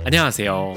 안녕하세요.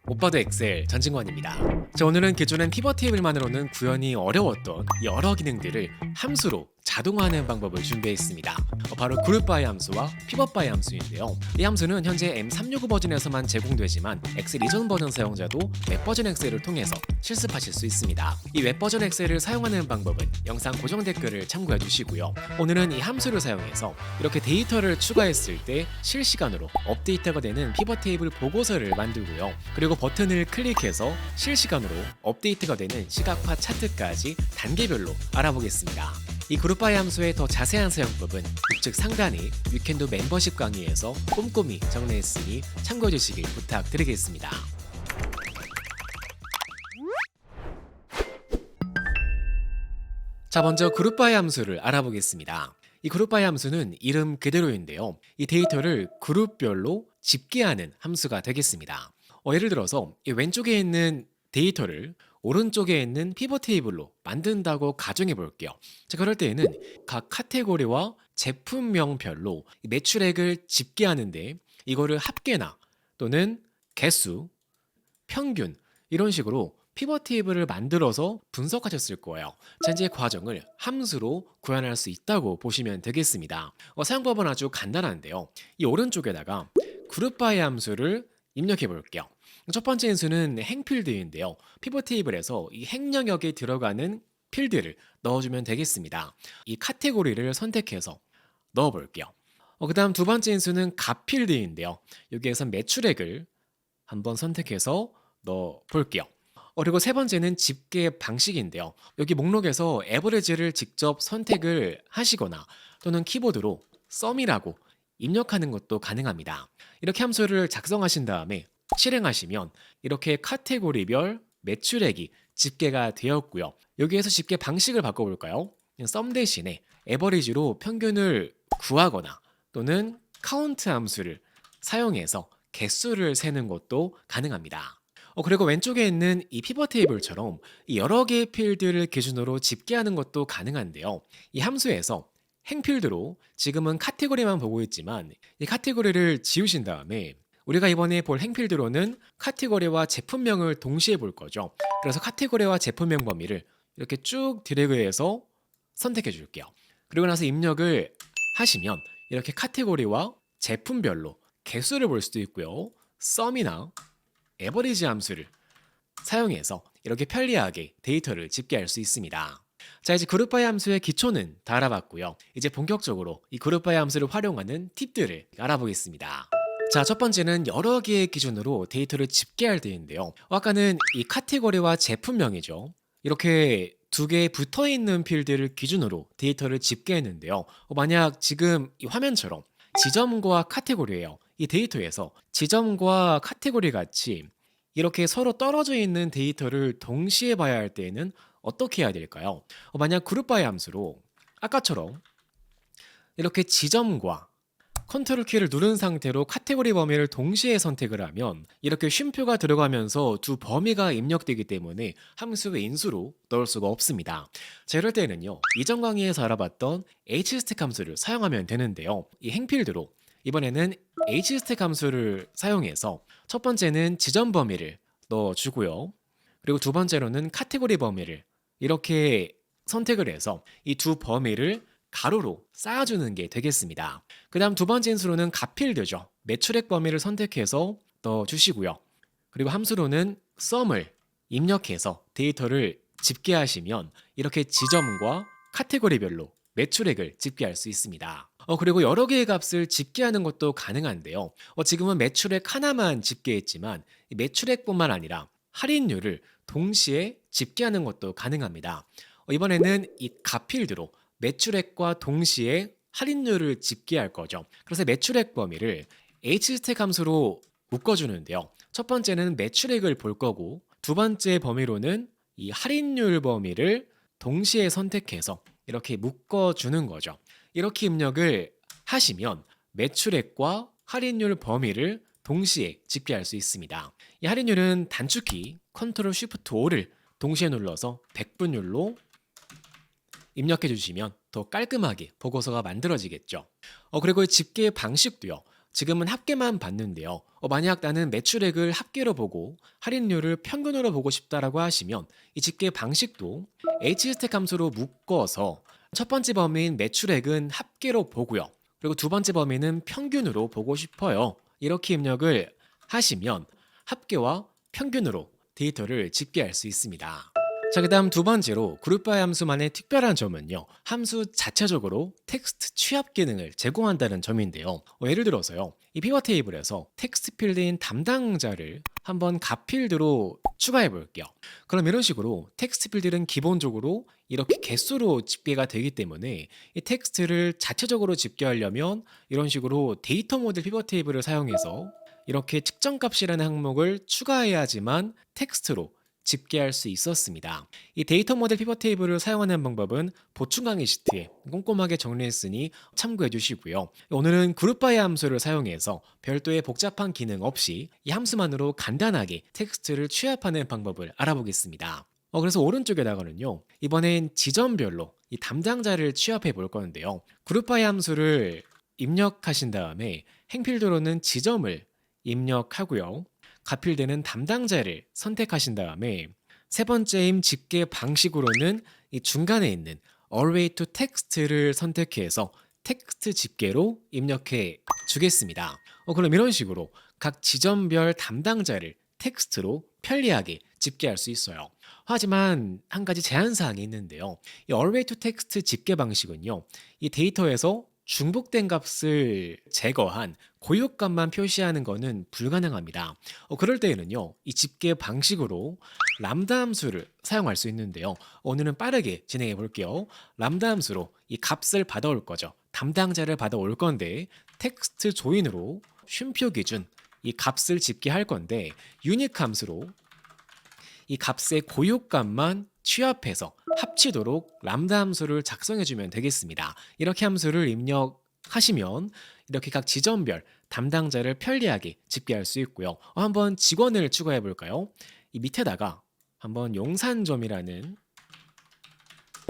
오빠도 엑셀 전진관입니다. 자, 오늘은 기존엔 피벗 테이블만으로는 구현이 어려웠던 여러 기능들을 함수로 자동화하는 방법을 준비했습니다. 바로 그룹 바이 함수와 피벗 바이 함수인데요. 이 함수는 현재 M365 버전에서만 제공되지만 엑셀 이전 버전 사용자도 웹 버전 엑셀을 통해서 실습하실 수 있습니다. 이 웹 버전 엑셀을 사용하는 방법은 영상 고정 댓글을 참고해 주시고요. 오늘은 이 함수를 사용해서 이렇게 데이터를 추가했을 때 실시간으로 업데이트가 되는 피벗 테이블 보고서를 만들고요. 그리고 버튼을 클릭해서 실시간으로 업데이트가 되는 시각화 차트까지 단계별로 알아보겠습니다. 이 그룹바이 함수의 더 자세한 사용법은 우측 상단에 위켄도 멤버십 강의에서 꼼꼼히 정리했으니 참고해 주시길 부탁드리겠습니다. 자, 먼저 그룹바이 함수를 알아보겠습니다. 이 그룹바이 함수는 이름 그대로인데요. 이 데이터를 그룹별로 집계하는 함수가 되겠습니다. 예를 들어서 이 왼쪽에 있는 데이터를 오른쪽에 있는 피벗 테이블로 만든다고 가정해 볼게요. 자, 그럴 때에는 각 카테고리와 제품명별로 매출액을 집계하는데 이거를 합계나 또는 개수, 평균 이런 식으로 피벗 테이블을 만들어서 분석하셨을 거예요. 자, 이제 과정을 함수로 구현할 수 있다고 보시면 되겠습니다. 사용법은 아주 간단한데요. 이 오른쪽에다가 그룹 바이 함수를 입력해 볼게요. 첫 번째 인수는 행필드인데요. 피벗 테이블에서 이 행 영역에 들어가는 필드를 넣어주면 되겠습니다. 이 카테고리를 선택해서 넣어볼게요. 그 다음 두 번째 인수는 값 필드인데요. 여기에서 매출액을 한번 선택해서 넣어볼게요. 그리고 세 번째는 집계 방식인데요. 여기 목록에서 에버리지를 직접 선택을 하시거나 또는 키보드로 썸이라고 입력하는 것도 가능합니다. 이렇게 함수를 작성하신 다음에 실행하시면 이렇게 카테고리별 매출액이 집계가 되었고요. 여기에서 집계 방식을 바꿔볼까요? 썸 대신에 에버리지로 평균을 구하거나 또는 카운트 함수를 사용해서 개수를 세는 것도 가능합니다. 그리고 왼쪽에 있는 이 피벗 테이블처럼 여러 개의 필드를 기준으로 집계하는 것도 가능한데요. 이 함수에서 행필드로 지금은 카테고리만 보고 있지만 이 카테고리를 지우신 다음에 우리가 이번에 볼 행필드로는 카테고리와 제품명을 동시에 볼 거죠. 그래서 카테고리와 제품명 범위를 이렇게 쭉 드래그해서 선택해 줄게요. 그리고 나서 입력을 하시면 이렇게 카테고리와 제품별로 개수를 볼 수도 있고요. 썸이나 에버리지 함수를 사용해서 이렇게 편리하게 데이터를 집계할 수 있습니다. 자, 이제 그룹 바이 함수의 기초는 다 알아봤고요. 이제 본격적으로 이 그룹 바이 함수를 활용하는 팁들을 알아보겠습니다. 자, 첫 번째는 여러 개의 기준으로 데이터를 집계할 때인데요. 아까는 이 카테고리와 제품명이죠. 이렇게 두 개 붙어 있는 필드를 기준으로 데이터를 집계했는데요. 만약 지금 이 화면처럼 지점과 카테고리예요. 이 데이터에서 지점과 카테고리 같이 이렇게 서로 떨어져 있는 데이터를 동시에 봐야 할 때에는 어떻게 해야 될까요? 만약 그룹 바이 함수로 아까처럼 이렇게 지점과 컨트롤 키를 누른 상태로 카테고리 범위를 동시에 선택을 하면 이렇게 쉼표가 들어가면서 두 범위가 입력되기 때문에 함수의 인수로 넣을 수가 없습니다. 자, 이럴 때는요, 이전 강의에서 알아봤던 hstat 함수를 사용하면 되는데요. 이 행필드로 이번에는 hstat 함수를 사용해서 첫 번째는 지점 범위를 넣어주고요. 그리고 두 번째로는 카테고리 범위를 이렇게 선택을 해서 이 두 범위를 가로로 쌓아주는 게 되겠습니다. 그 다음 두 번째 인수로는 값필드죠. 매출액 범위를 선택해서 넣어주시고요. 그리고 함수로는 썸을 입력해서 데이터를 집계하시면 이렇게 지점과 카테고리별로 매출액을 집계할 수 있습니다. 그리고 여러 개의 값을 집계하는 것도 가능한데요. 지금은 매출액 하나만 집계했지만 매출액뿐만 아니라 할인율을 동시에 집계하는 것도 가능합니다. 이번에는 이 값필드로 매출액과 동시에 할인율을 집계할 거죠. 그래서 매출액 범위를 hstat 함수로 묶어주는데요. 첫 번째는 매출액을 볼 거고 두 번째 범위로는 이 할인율 범위를 동시에 선택해서 이렇게 묶어주는 거죠. 이렇게 입력을 하시면 매출액과 할인율 범위를 동시에 집계할 수 있습니다. 이 할인율은 단축키 Ctrl Shift 5를 동시에 눌러서 백분율로 입력해 주시면 더 깔끔하게 보고서가 만들어지겠죠. 그리고 집계 방식도요. 지금은 합계만 봤는데요. 만약 나는 매출액을 합계로 보고 할인율을 평균으로 보고 싶다라고 하시면 이 집계 방식도 h스택 함수로 묶어서 첫 번째 범위인 매출액은 합계로 보고요. 그리고 두 번째 범위는 평균으로 보고 싶어요. 이렇게 입력을 하시면 합계와 평균으로 데이터를 집계할 수 있습니다. 자, 그다음 두 번째로 그룹바이 함수만의 특별한 점은요. 함수 자체적으로 텍스트 취합 기능을 제공한다는 점인데요. 예를 들어서요. 이 피벗 테이블에서 텍스트 필드인 담당자를 한번 값 필드로 추가해 볼게요. 그럼 이런 식으로 텍스트 필드는 기본적으로 이렇게 개수로 집계가 되기 때문에 이 텍스트를 자체적으로 집계하려면 이런 식으로 데이터 모델 피벗 테이블을 사용해서 이렇게 측정값이라는 항목을 추가해야지만 텍스트로 집계할 수 있었습니다. 이 데이터 모델 피벗 테이블을 사용하는 방법은 보충 강의 시트에 꼼꼼하게 정리했으니 참고해 주시고요. 오늘은 그룹바이 함수를 사용해서 별도의 복잡한 기능 없이 이 함수만으로 간단하게 텍스트를 취합하는 방법을 알아보겠습니다. 그래서 오른쪽에다가는요. 이번엔 지점별로 이 담당자를 취합해 볼 건데요. 그룹바이 함수를 입력하신 다음에 행필드로는 지점을 입력하고요. 값필드는 담당자를 선택하신 다음에 세 번째인 집계 방식으로는 이 중간에 있는 Array to Text를 선택해서 텍스트 집계로 입력해 주겠습니다. 그럼 이런 식으로 각 지점별 담당자를 텍스트로 편리하게 집계할 수 있어요. 하지만 한 가지 제한사항이 있는데요. 이 Array to Text 집계 방식은요. 이 데이터에서 중복된 값을 제거한 고유값만 표시하는 것은 불가능합니다. 그럴 때에는요, 이 집계 방식으로 람다 함수를 사용할 수 있는데요. 오늘은 빠르게 진행해 볼게요. 람다 함수로 이 값을 받아올 거죠. 담당자를 받아올 건데 텍스트 조인으로 쉼표 기준 이 값을 집계할 건데 유닉 함수로 이 값의 고유값만 취합해서 합치도록 람다 함수를 작성해주면 되겠습니다. 이렇게 함수를 입력하시면 이렇게 각 지점별 담당자를 편리하게 집계할 수 있고요. 한번 직원을 추가해 볼까요? 이 밑에다가 한번 용산점이라는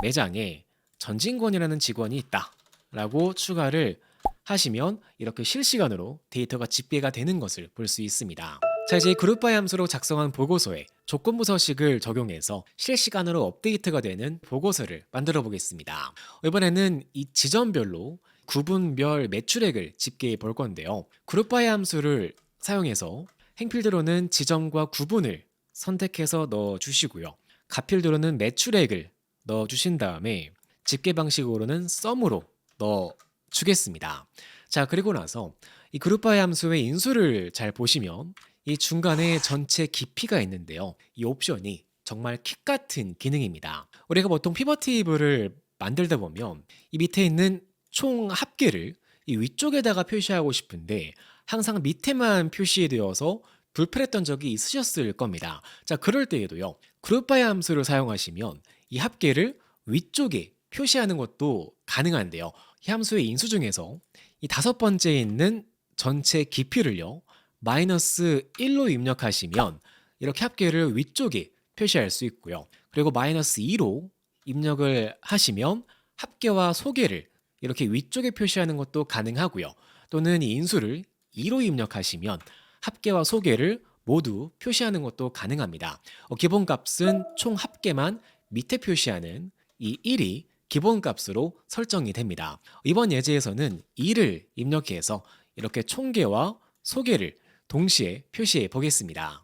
매장에 전진권이라는 직원이 있다 라고 추가를 하시면 이렇게 실시간으로 데이터가 집계가 되는 것을 볼 수 있습니다. 자, 이제 그룹바이 함수로 작성한 보고서에 조건부 서식을 적용해서 실시간으로 업데이트가 되는 보고서를 만들어 보겠습니다. 이번에는 이 지점별로 구분별 매출액을 집계해 볼 건데요. 그룹바이 함수를 사용해서 행필드로는 지점과 구분을 선택해서 넣어 주시고요. 값필드로는 매출액을 넣어 주신 다음에 집계 방식으로는 썸으로 넣어 주겠습니다. 자, 그리고 나서 이 그룹바이 함수의 인수를 잘 보시면 이 중간에 전체 깊이가 있는데요. 이 옵션이 정말 킥 같은 기능입니다. 우리가 보통 피벗 테이블을 만들다 보면 이 밑에 있는 총 합계를 이 위쪽에다가 표시하고 싶은데 항상 밑에만 표시되어서 불편했던 적이 있으셨을 겁니다. 자, 그럴 때에도요. 그룹바이 함수를 사용하시면 이 합계를 위쪽에 표시하는 것도 가능한데요. 이 함수의 인수 중에서 이 다섯 번째에 있는 전체 깊이를요. 마이너스 1로 입력하시면 이렇게 합계를 위쪽에 표시할 수 있고요. 그리고 마이너스 2로 입력을 하시면 합계와 소계를 이렇게 위쪽에 표시하는 것도 가능하고요. 또는 이 인수를 2로 입력하시면 합계와 소계를 모두 표시하는 것도 가능합니다. 기본값은 총 합계만 밑에 표시하는 이 1이 기본값으로 설정이 됩니다. 이번 예제에서는 2를 입력해서 이렇게 총계와 소계를 동시에 표시해 보겠습니다.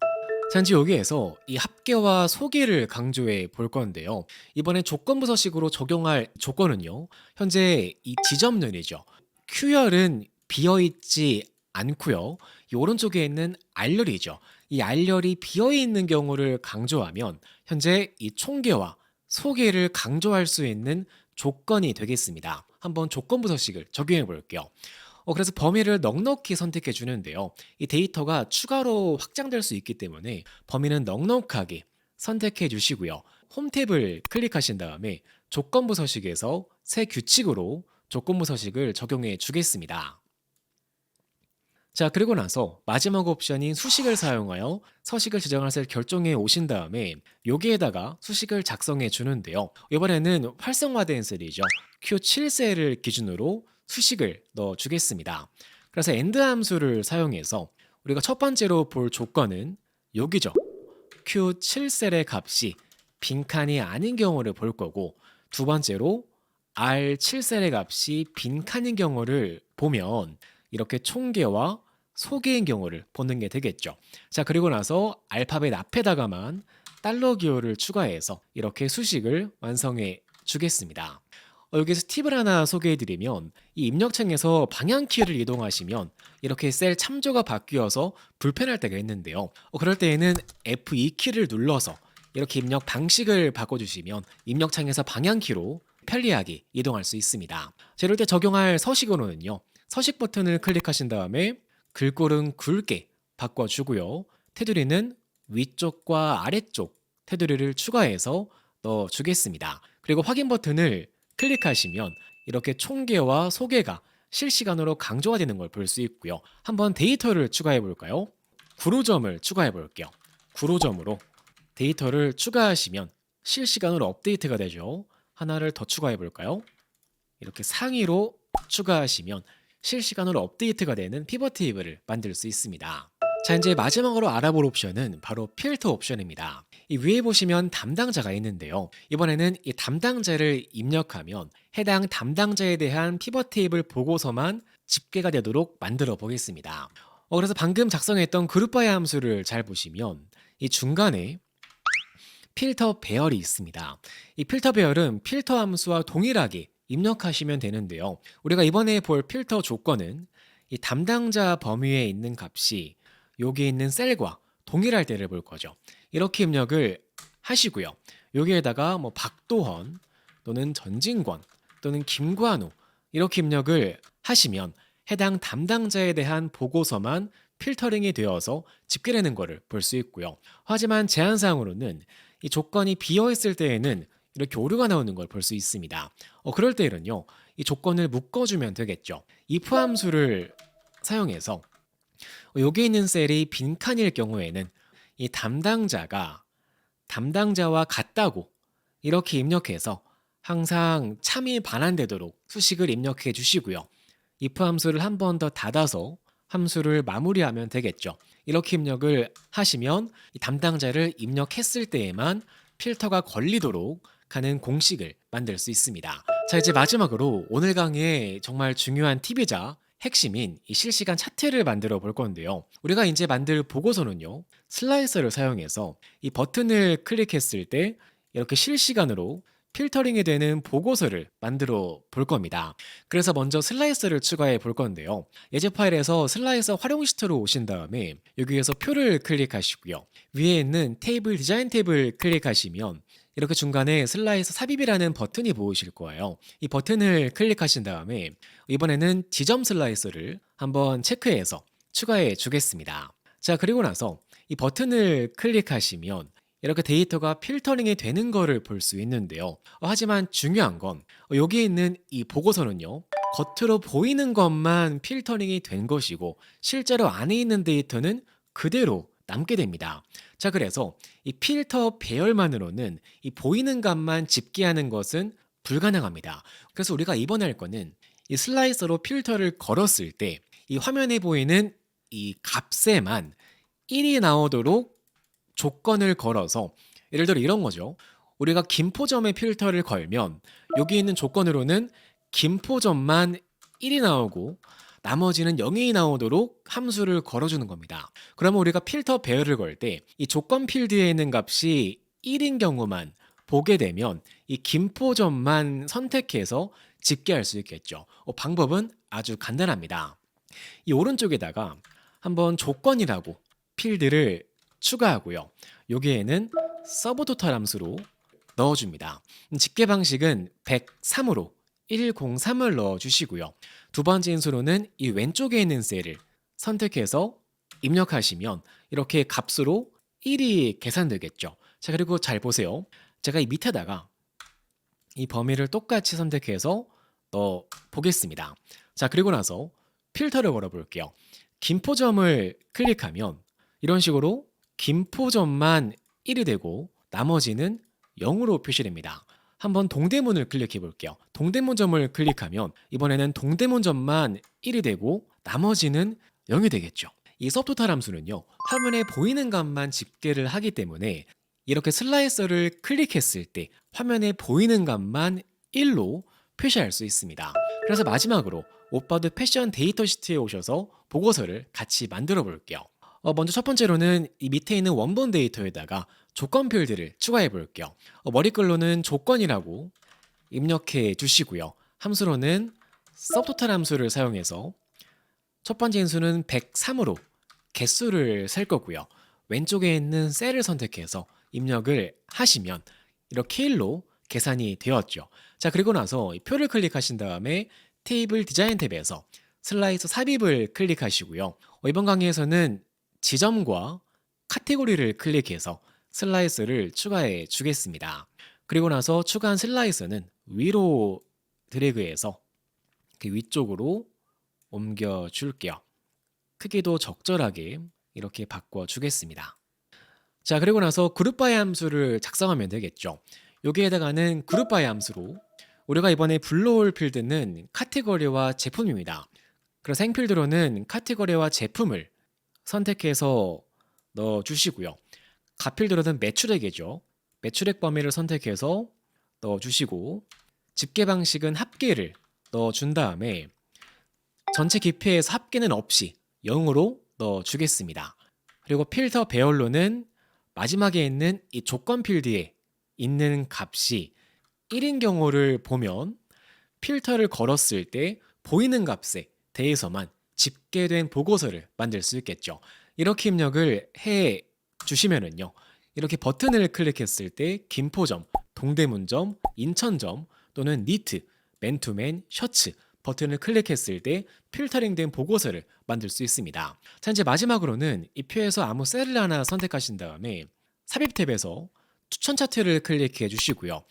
자, 이제 여기에서 이 합계와 소계를 강조해 볼 건데요. 이번엔 조건부 서식으로 적용할 조건은요. 현재 이 지점열이죠. Q열은 비어있지 않고요. 이 오른쪽에 있는 R열이죠. 이 R열이 비어있는 경우를 강조하면 현재 이 총계와 소계를 강조할 수 있는 조건이 되겠습니다. 한번 조건부 서식을 적용해 볼게요. 그래서 범위를 넉넉히 선택해 주는데요. 이 데이터가 추가로 확장될 수 있기 때문에 범위는 넉넉하게 선택해 주시고요. 홈 탭을 클릭하신 다음에 조건부 서식에서 새 규칙으로 조건부 서식을 적용해 주겠습니다. 자, 그리고 나서 마지막 옵션인 수식을 사용하여 서식을 지정할 것을 결정해 오신 다음에 여기에다가 수식을 작성해 주는데요. 이번에는 활성화된 셀이죠. Q7셀을 기준으로 수식을 넣어 주겠습니다. 그래서 AND 함수를 사용해서 우리가 첫 번째로 볼 조건은 여기죠. Q7셀의 값이 빈칸이 아닌 경우를 볼 거고, 두 번째로 R7셀의 값이 빈칸인 경우를 보면 이렇게 총계와 소계인 경우를 보는 게 되겠죠. 자, 그리고 나서 알파벳 앞에다가만 달러 기호를 추가해서 이렇게 수식을 완성해 주겠습니다. 여기서 팁을 하나 소개해드리면, 이 입력창에서 방향키를 이동하시면 이렇게 셀 참조가 바뀌어서 불편할 때가 있는데요. 그럴 때에는 F2키를 눌러서 이렇게 입력 방식을 바꿔주시면 입력창에서 방향키로 편리하게 이동할 수 있습니다. 자, 이럴 때 적용할 서식어로는요, 서식 버튼을 클릭하신 다음에 글꼴은 굵게 바꿔주고요, 테두리는 위쪽과 아래쪽 테두리를 추가해서 넣어주겠습니다. 그리고 확인 버튼을 클릭하시면 이렇게 총계와 소계가 실시간으로 강조가 되는 걸 볼 수 있고요. 한번 데이터를 추가해 볼까요? 구로점을 추가해 볼게요. 구로점으로 데이터를 추가하시면 실시간으로 업데이트가 되죠. 하나를 더 추가해 볼까요? 이렇게 상위로 추가하시면 실시간으로 업데이트가 되는 피벗 테이블을 만들 수 있습니다. 자, 이제 마지막으로 알아볼 옵션은 바로 필터 옵션입니다. 이 위에 보시면 담당자가 있는데요. 이번에는 이 담당자를 입력하면 해당 담당자에 대한 피벗 테이블 보고서만 집계가 되도록 만들어 보겠습니다. 그래서 방금 작성했던 그룹 바이 함수를 잘 보시면 이 중간에 필터 배열이 있습니다. 이 필터 배열은 필터 함수와 동일하게 입력하시면 되는데요. 우리가 이번에 볼 필터 조건은 이 담당자 범위에 있는 값이 여기 있는 셀과 동일할 때를 볼 거죠. 이렇게 입력을 하시고요. 여기에다가 뭐 박도헌 또는 전진권 또는 김관우 이렇게 입력을 하시면 해당 담당자에 대한 보고서만 필터링이 되어서 집계되는 것을 볼 수 있고요. 하지만 제한사항으로는 이 조건이 비어있을 때에는 이렇게 오류가 나오는 걸 볼 수 있습니다. 그럴 때는요, 이 조건을 묶어주면 되겠죠. if 함수를 사용해서 여기 있는 셀이 빈칸일 경우에는 이 담당자와 같다고 이렇게 입력해서 항상 참이 반환되도록 수식을 입력해 주시고요. if 함수를 한 번 더 닫아서 함수를 마무리하면 되겠죠. 이렇게 입력을 하시면 이 담당자를 입력했을 때에만 필터가 걸리도록 하는 공식을 만들 수 있습니다. 자, 이제 마지막으로 오늘 강의의 정말 중요한 팁이자 핵심인 이 실시간 차트를 만들어 볼 건데요. 우리가 이제 만들 보고서는요, 슬라이서를 사용해서 이 버튼을 클릭했을 때 이렇게 실시간으로 필터링이 되는 보고서를 만들어 볼 겁니다. 그래서 먼저 슬라이서를 추가해 볼 건데요. 예제 파일에서 슬라이서 활용 시트로 오신 다음에 여기에서 표를 클릭하시고요. 위에 있는 테이블 디자인 탭을 클릭하시면 이렇게 중간에 슬라이서 삽입이라는 버튼이 보이실 거예요. 이 버튼을 클릭하신 다음에 이번에는 지점 슬라이서를 한번 체크해서 추가해 주겠습니다. 자, 그리고 나서 이 버튼을 클릭하시면 이렇게 데이터가 필터링이 되는 거를 볼 수 있는데요. 하지만 중요한 건 여기 있는 이 보고서는요, 겉으로 보이는 것만 필터링이 된 것이고 실제로 안에 있는 데이터는 그대로 남게 됩니다. 자, 그래서 이 필터 배열만으로는 이 보이는 값만 집계하는 것은 불가능합니다. 그래서 우리가 이번에 할 거는 이 슬라이서로 필터를 걸었을 때 이 화면에 보이는 이 값에만 1이 나오도록 조건을 걸어서, 예를 들어 이런 거죠. 우리가 김포점에 필터를 걸면 여기 있는 조건으로는 김포점만 1이 나오고 나머지는 0이 나오도록 함수를 걸어주는 겁니다. 그러면 우리가 필터 배열을 걸 때 이 조건 필드에 있는 값이 1인 경우만 보게 되면 이 김포점만 선택해서 집계할 수 있겠죠. 방법은 아주 간단합니다. 이 오른쪽에다가 한번 조건이라고 필드를 추가하고요. 여기에는 서브토탈 함수로 넣어줍니다. 집계 방식은 103으로 103을 넣어주시고요. 두 번째 인수로는 이 왼쪽에 있는 셀을 선택해서 입력하시면 이렇게 값으로 1이 계산되겠죠. 자, 그리고 잘 보세요. 제가 이 밑에다가 이 범위를 똑같이 선택해서 넣어 보겠습니다. 자, 그리고 나서 필터를 걸어 볼게요. 김포점을 클릭하면 이런 식으로 김포점만 1이 되고 나머지는 0으로 표시됩니다. 한번 동대문을 클릭해 볼게요. 동대문점을 클릭하면 이번에는 동대문점만 1이 되고 나머지는 0이 되겠죠. 이 서브토탈 함수는요, 화면에 보이는 값만 집계를 하기 때문에 이렇게 슬라이서를 클릭했을 때 화면에 보이는 값만 1로 표시할 수 있습니다. 그래서 마지막으로 오빠도 패션 데이터 시트에 오셔서 보고서를 같이 만들어 볼게요. 먼저 첫 번째로는 이 밑에 있는 원본 데이터에다가 조건 필드를 추가해 볼게요. 머리글로는 조건이라고 입력해 주시고요. 함수로는 서브토탈 함수를 사용해서 첫 번째 인수는 103으로 개수를 셀 거고요. 왼쪽에 있는 셀을 선택해서 입력을 하시면 이렇게 1로 계산이 되었죠. 자, 그리고 나서 이 표를 클릭하신 다음에 테이블 디자인 탭에서 슬라이서 삽입을 클릭하시고요. 이번 강의에서는 지점과 카테고리를 클릭해서 슬라이서를 추가해 주겠습니다. 그리고 나서 추가한 슬라이서는 위로 드래그해서 그 위쪽으로 옮겨 줄게요. 크기도 적절하게 이렇게 바꿔 주겠습니다. 자, 그리고 나서 그룹바이 함수를 작성하면 되겠죠. 여기에다가는 그룹바이 함수로 우리가 이번에 불러올 필드는 카테고리와 제품입니다. 그래서 행필드로는 카테고리와 제품을 선택해서 넣어 주시고요. 가필드로는 매출액이죠. 매출액 범위를 선택해서 넣어 주시고 집계 방식은 합계를 넣어 준 다음에 전체 기표에서 합계는 없이 0으로 넣어 주겠습니다. 그리고 필터 배열로는 마지막에 있는 이 조건 필드에 있는 값이 1인 경우를 보면 필터를 걸었을 때 보이는 값에 대해서만 집계된 보고서를 만들 수 있겠죠. 이렇게 입력을 해 주시면은요. 이렇게 버튼을 클릭했을 때 김포점, 동대문점, 인천점 또는 니트, 맨투맨, 셔츠 버튼을 클릭했을 때 필터링된 보고서를 만들 수 있습니다. 자, 이제 마지막으로는 이 표에서 아무 셀을 하나 선택하신 다음에 삽입 탭에서 추천 차트를 클릭해 주시고요.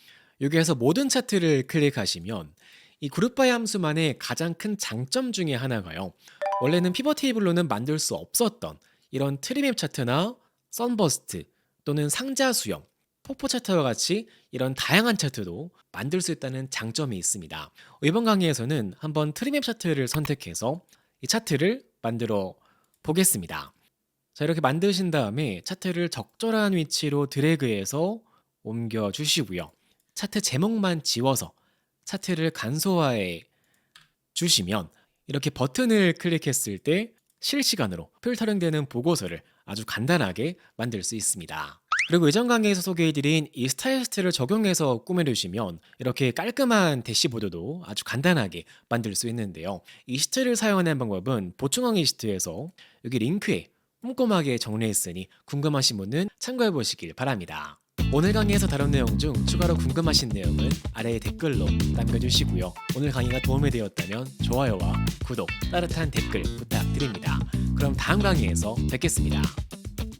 여기에서 모든 차트를 클릭하시면 이 그룹바이 함수만의 가장 큰 장점 중에 하나가요. 원래는 피벗 테이블로는 만들 수 없었던 이런 트리맵 차트나 선버스트 또는 상자 수렴, 폭포 차트와 같이 이런 다양한 차트도 만들 수 있다는 장점이 있습니다. 이번 강의에서는 한번 트리맵 차트를 선택해서 이 차트를 만들어 보겠습니다. 자, 이렇게 만드신 다음에 차트를 적절한 위치로 드래그해서 옮겨 주시고요. 차트 제목만 지워서 차트를 간소화해 주시면 이렇게 버튼을 클릭했을 때 실시간으로 필터링되는 보고서를 아주 간단하게 만들 수 있습니다. 그리고 이전 강의에서 소개해드린 이 스타일리스트를 적용해서 꾸며주시면 이렇게 깔끔한 대시보드도 아주 간단하게 만들 수 있는데요. 이 시트를 사용하는 방법은 보충 강의 시트에서 여기 링크에 꼼꼼하게 정리했으니 궁금하신 분은 참고해 보시길 바랍니다. 오늘 강의에서 다룬 내용 중 추가로 궁금하신 내용은 아래에 댓글로 남겨주시고요. 오늘 강의가 도움이 되었다면 좋아요와 구독, 따뜻한 댓글 부탁드립니다. 그럼 다음 강의에서 뵙겠습니다.